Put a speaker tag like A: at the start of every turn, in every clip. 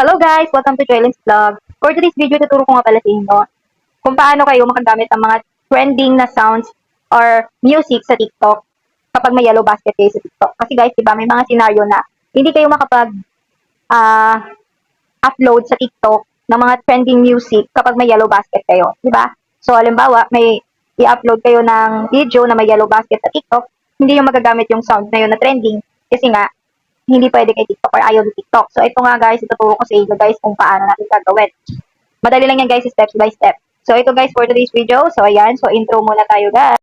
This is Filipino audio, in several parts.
A: Hello guys! Welcome to Joylen's Vlog. For today's video, tuturo ko nga pala sa inyo kung paano kayo makagamit ng mga trending na sounds or music sa TikTok kapag may yellow basket kayo sa TikTok. Kasi guys, diba, may mga scenario na hindi kayo makapag-upload sa TikTok ng mga trending music kapag may yellow basket kayo. Diba? So, halimbawa, may i-upload kayo ng video na may yellow basket sa TikTok, hindi yung magagamit yung sound na yun na trending kasi nga, hindi pwede kay TikTok or ayaw ni TikTok. So, ito nga guys, ituturo ko sa inyo guys kung paano natin gagawin. Madali lang yan guys, step by step. So, ito guys for today's video. So, ayan. So, intro muna tayo guys.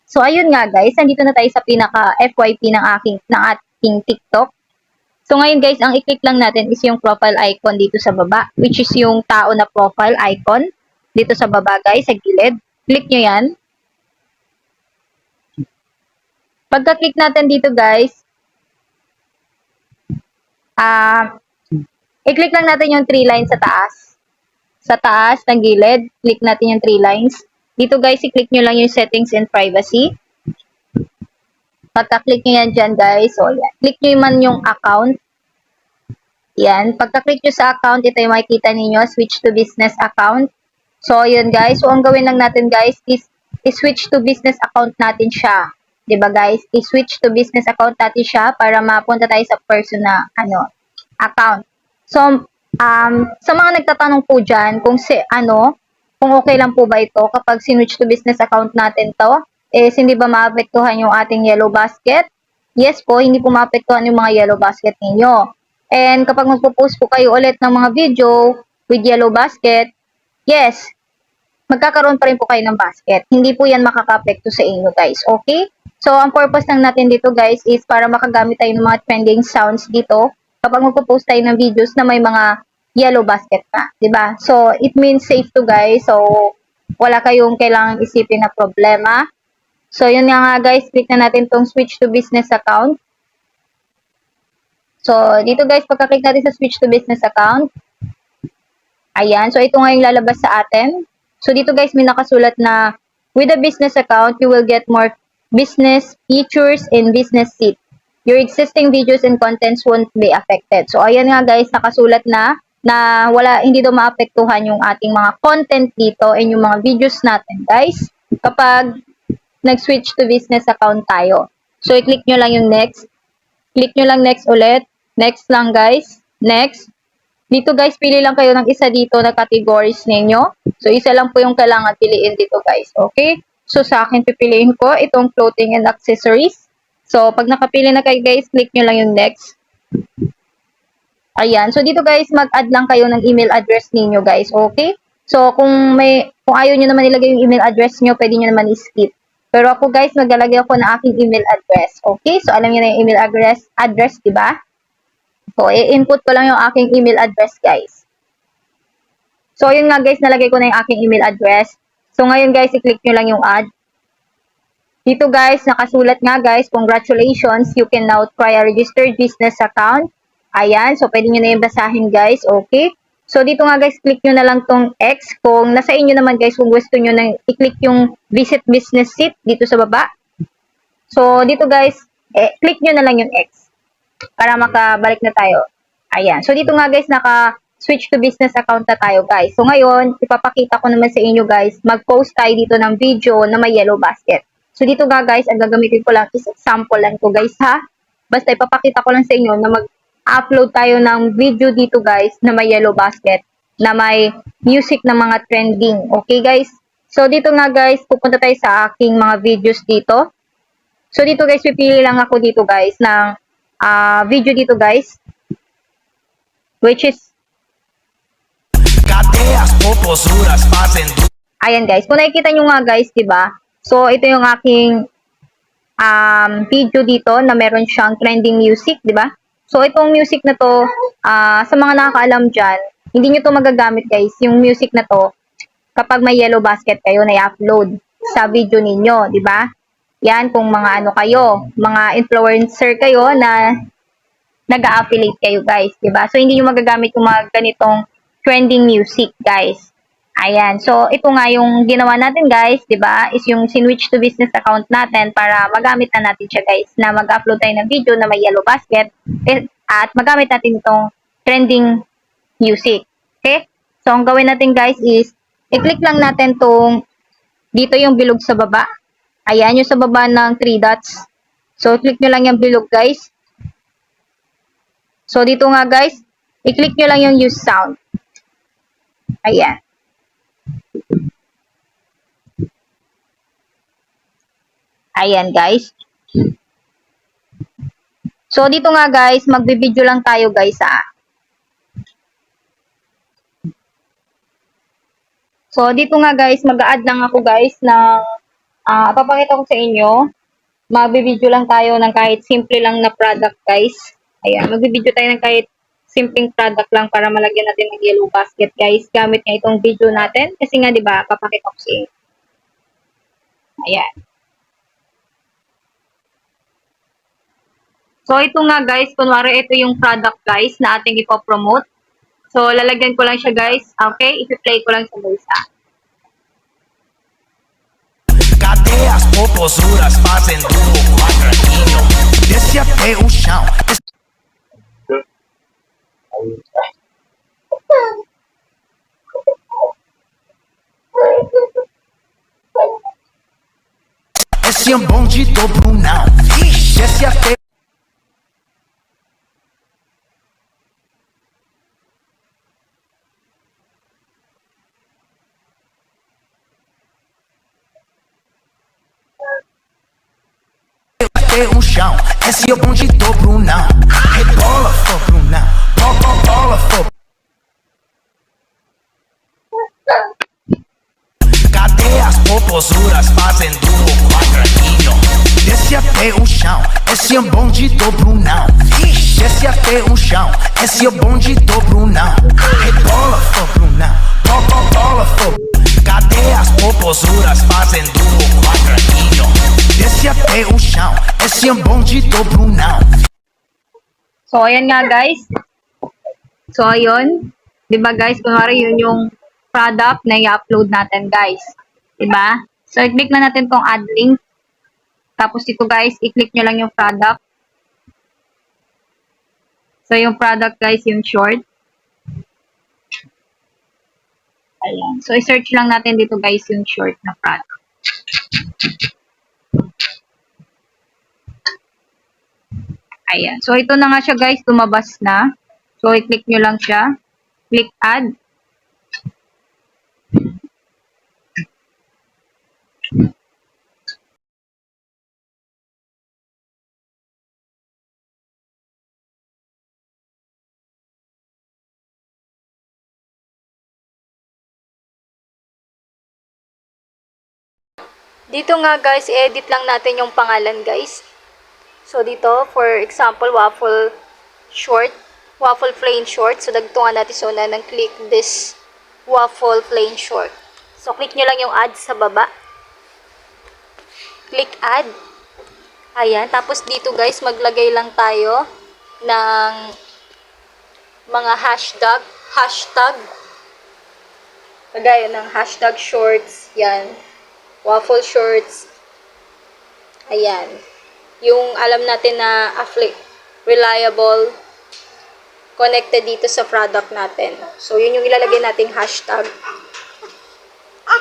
A: So, ayun nga guys, nandito na tayo sa pinaka FYP ng ating TikTok. So, ngayon guys, ang i-click lang natin is yung profile icon dito sa baba, which is yung tao na profile icon. Dito sa baba guys, sa gilid. Click nyo yan. Pagka-click natin dito guys, i-click lang natin yung 3 lines sa taas. Sa taas ng gilid, click natin yung 3 lines. Dito guys, i-click nyo lang yung settings and privacy. Pagka-click nyo yan dyan guys, so yan. Click nyo man yung account. Yan. Pagka-click nyo sa account, ito yung makikita ninyo, switch to business account. So, yun guys. So, ang gawin lang natin guys is i-switch to business account natin siya. Diba guys? I-switch to business account natin siya para mapunta tayo sa personal account. So, sa mga nagtatanong po dyan kung kung okay lang po ba ito kapag sinwitch to business account natin to, hindi ba maapektuhan yung ating yellow basket? Yes po, hindi po maapektuhan yung mga yellow basket ninyo. And kapag magpo-post po kayo ulit ng mga video with yellow basket, yes, magkakaroon pa rin po kayo ng basket. Hindi po yan makaka-apekto sa inyo guys, okay? So, ang purpose lang natin dito guys is para makagamit tayo ng mga trending sounds dito kapag magpo-post tayo ng videos na may mga yellow basket na, diba? So, it means safe to guys. So, wala kayong kailangang isipin na problema. So, yun nga guys, click na natin tong switch to business account. So, dito guys, pagka-click natin sa switch to business account, ayan. So, ito nga yung lalabas sa atin. So, dito guys, may nakasulat na, with a business account, you will get more business features and business seat. Your existing videos and contents won't be affected. So, ayan nga guys, nakasulat na hindi daw maapektuhan yung ating mga content dito and yung mga videos natin guys kapag nag-switch to business account tayo. So, i-click nyo lang yung next. Click nyo lang next ulit. Next lang guys. Next. Dito guys, pili lang kayo ng isa dito na categories ninyo. So, isa lang po yung kailangan piliin dito guys. Okay? So, sa akin pipiliin ko itong clothing and accessories. So, pag nakapili na kayo guys, click nyo lang yung next. Ayan. So, dito guys, mag-add lang kayo ng email address ninyo guys. Okay? So, kung ayaw nyo naman ilagay yung email address nyo, pwede nyo naman i-skip. Pero ako guys, maglalagay ako ng aking email address. Okay? So, alam nyo na yung email address, diba? So, i-input ko lang yung aking email address, guys. So, yun nga, guys, nalagay ko na yung aking email address. So, ngayon, guys, i-click nyo lang yung add. Dito, guys, nakasulat nga, guys, congratulations, you can now try a registered business account. Ayan, so, pwede nyo na yung basahin, guys. Okay? So, dito nga, guys, click nyo na lang tong X. Kung nasa inyo naman, guys, kung gusto nyo na i-click yung visit business seat dito sa baba. So, dito, guys, click nyo na lang yung X para makabalik na tayo. Ayan. So, dito nga guys, naka-switch to business account na tayo guys. So, ngayon, ipapakita ko naman sa inyo guys, mag-post tayo dito ng video na may yellow basket. So, dito nga guys, ang gagamitin ko lang is example lang to guys ha. Basta ipapakita ko lang sa inyo na mag-upload tayo ng video dito guys na may yellow basket, na may music na mga trending. Okay guys? So, dito nga guys, pupunta tayo sa aking mga videos dito. So, dito guys, pipili lang ako dito guys ng video dito guys, which is ayan guys, kung nakikita nyo nga guys, diba? So, ito yung aking video dito na meron siyang trending music, diba? So, itong music na to, sa mga nakakaalam dyan, hindi nyo to magagamit guys, yung music na to, kapag may yellow basket kayo na i-upload sa video ninyo, diba? Yan, kung mga kayo, mga influencer kayo na nag-a-affiliate kayo guys, diba? So, hindi nyo magagamit yung mga ganitong trending music guys. Ayan. So, ito nga yung ginawa natin guys, di ba? Is yung sinwitch to business account natin para magamit na natin siya guys. Na mag-upload tayo ng video na may yellow basket. At magamit natin itong trending music. Okay? So, ang gawin natin guys is, i-click lang natin tong dito yung bilog sa baba. Ayan, yung sa baba ng 3 dots. So, click nyo lang yung bilog guys. So, dito nga guys, i-click nyo lang yung use sound. Ayan. Ayan guys. So, dito nga guys, magbe-video lang tayo guys So, dito nga guys, mag-a-add lang ako guys ng, papakita ko sa inyo. Magbe-video lang tayo ng kahit simple lang na product guys. Ayan, magbe-video tayo ng kahit simpleng product lang para malagyan natin ng yellow basket guys. Gamit nga itong video natin. Kasi nga, di ba, papakita ko sa inyo. Ayan. So, ito nga guys, kunwari ito yung product guys na ating ipopromote. So, lalagyan ko lang siya guys. Okay, i-play ko lang sa guys
B: Cadê as popozuras fazendo o quadradinho? Desce até o chão. Esse é um bonde do Brunão. Desce até o chão. Esse é o bonde do Brunão. Rebola, for Brunão. Bola, for. Cadê as popozuras fazendo o quadradinho? Desce até o chão. Esse é o bonde do Brunão. Desce até o chão. Esse é o bonde do Brunão. Rebola, for Brunão. Bola, for. Cadê as popozuras fazendo o quadradinho? Desce até o chão. Esse é o bonde do Brunão.
A: So, ayan nga guys. So, ayun. Diba guys, kunwari yun yung product na i-upload natin guys. Diba? So, i-click na natin tong add link. Tapos dito guys, i-click nyo lang yung product. So, yung product guys, yung short. Ayan. So, i-search lang natin dito guys yung short na product. Ayan. So, ito na nga siya guys, lumabas na. So, i-click nyo lang siya. Click add. Dito nga guys, i-edit lang natin yung pangalan guys. So, dito, for example, waffle plain short. So, dagtungan natin so na ng click this waffle plain short. So, click nyo lang yung add sa baba. Click add. Ayan. Tapos, dito guys, maglagay lang tayo ng mga hashtag. Kagaya ng hashtag shorts. Yan. Waffle shorts. Ayan. Yung alam natin na reliable, connected dito sa product natin. So, yun yung ilalagay nating hashtag.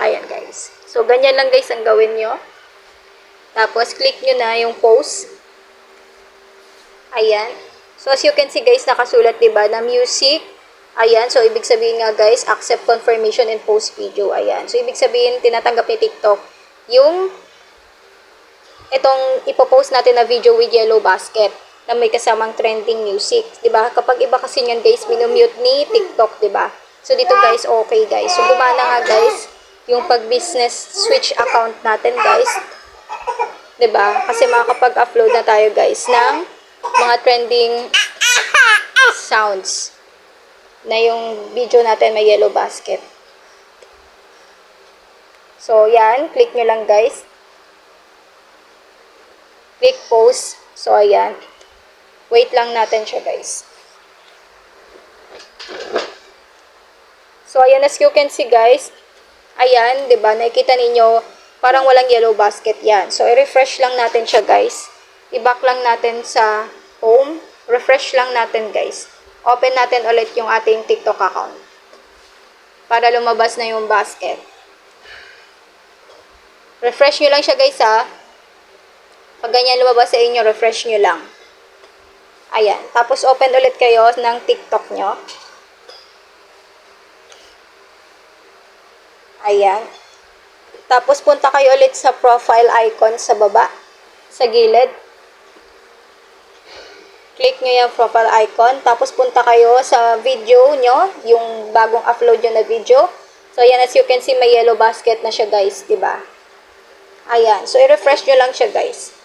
A: Ayan, guys. So, ganyan lang, guys, ang gawin nyo. Tapos, click nyo na yung post. Ayan. So, as you can see, guys, nakasulat, diba, na music. Ayan. So, ibig sabihin nga, guys, accept confirmation and post video. Ayan. So, ibig sabihin, tinatanggap ni TikTok yung itong ipopost natin na video with yellow basket na may kasamang trending music. Diba? Kapag iba kasi yan, guys, minumute ni TikTok, diba? So, dito, guys, okay, guys. So, gumana nga, guys, yung pag-business switch account natin, guys. Diba? Kasi makakapag-upload na tayo, guys, ng mga trending sounds na yung video natin may yellow basket. So, yan. Click nyo lang, guys. Click post. So, ayan. Wait lang natin siya, guys. So, ayan. As you can see, guys, Ayan, 'di ba? Nakikita ninyo, parang walang yellow basket 'yan. So, i-refresh lang natin siya, guys. I-back lang natin sa home. Refresh lang natin, guys. Open natin ulit yung ating TikTok account. Para lumabas na yung basket. Refresh nyo lang siya, guys, ha. Pag ganyan lumabas sa inyo, refresh nyo lang. Ayan. Tapos, open ulit kayo ng TikTok nyo. Ayan. Tapos, punta kayo ulit sa profile icon sa baba. Sa gilid. Click nyo yung profile icon. Tapos, punta kayo sa video nyo. Yung bagong upload nyo na video. So, ayan. As you can see, may yellow basket na siya, guys. Diba? Ayan. So, i-refresh nyo lang siya, guys.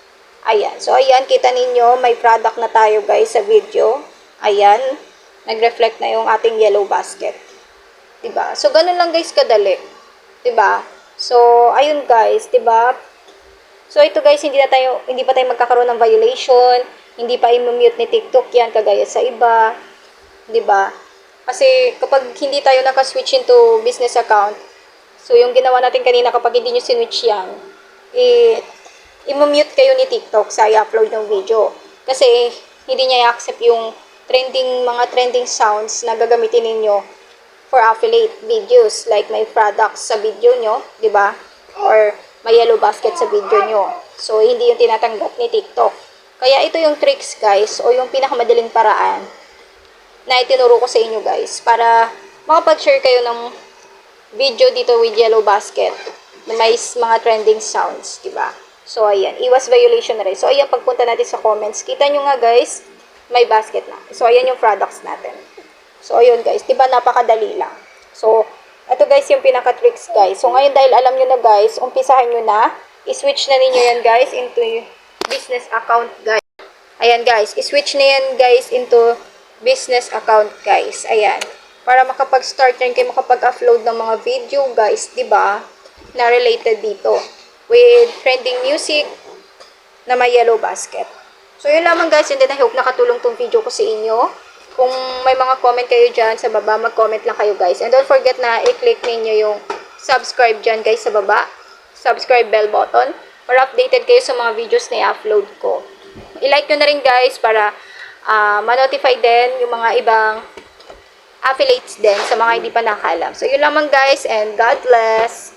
A: Ayan. So, ayan. Kita ninyo, may product na tayo, guys, sa video. Ayan. Nag-reflect na yung ating yellow basket. Diba? So, ganun lang, guys, kadali. Diba? So, ayun, guys. Diba? So, ito, guys, hindi pa tayo magkakaroon ng violation. Hindi pa i-mute ni TikTok yan, kagaya sa iba. Diba? Kasi, kapag hindi tayo naka-switch into business account, so, yung ginawa natin kanina, kapag hindi nyo sinwitch yan, i-mute kayo ni TikTok sa i-upload ng video. Kasi, hindi niya i-accept yung mga trending sounds na gagamitin ninyo for affiliate videos. Like, may products sa video nyo, di ba? Or, may yellow basket sa video nyo. So, hindi yung tinatanggap ni TikTok. Kaya, ito yung tricks, guys, o yung pinakamadaling paraan na itinuro ko sa inyo, guys, para makapag-share kayo ng video dito with yellow basket na may mga trending sounds, diba? So, ayan. Iwas violation na rin. So, ayan, pagpunta natin sa comments, kita nyo nga, guys, may basket na. So, ayan yung products natin. So, ayun, guys. Diba, napakadali lang. So, ito, guys, yung pinaka-tricks, guys. So, ngayon, dahil alam nyo na, guys, umpisahan nyo na. I-switch na ninyo yan, guys, into business account, guys. Ayan, guys. I-switch na yan, guys, into business account, guys. Ayan. Para makapag-start rin kayo makapag-upload ng mga video, guys, diba, na related dito with trending music na may yellow basket. So, yun lamang, guys. And then, I hope nakatulong tong video ko sa inyo. Kung may mga comment kayo dyan sa baba, mag-comment lang kayo, guys. And don't forget na i-click ninyo yung subscribe dyan, guys, sa baba. Subscribe bell button para updated kayo sa mga videos na i-upload ko. I-like nyo na rin, guys, para ma-notify din yung mga ibang affiliates din sa mga hindi pa nakaalam. So, yun lamang, guys, and God bless!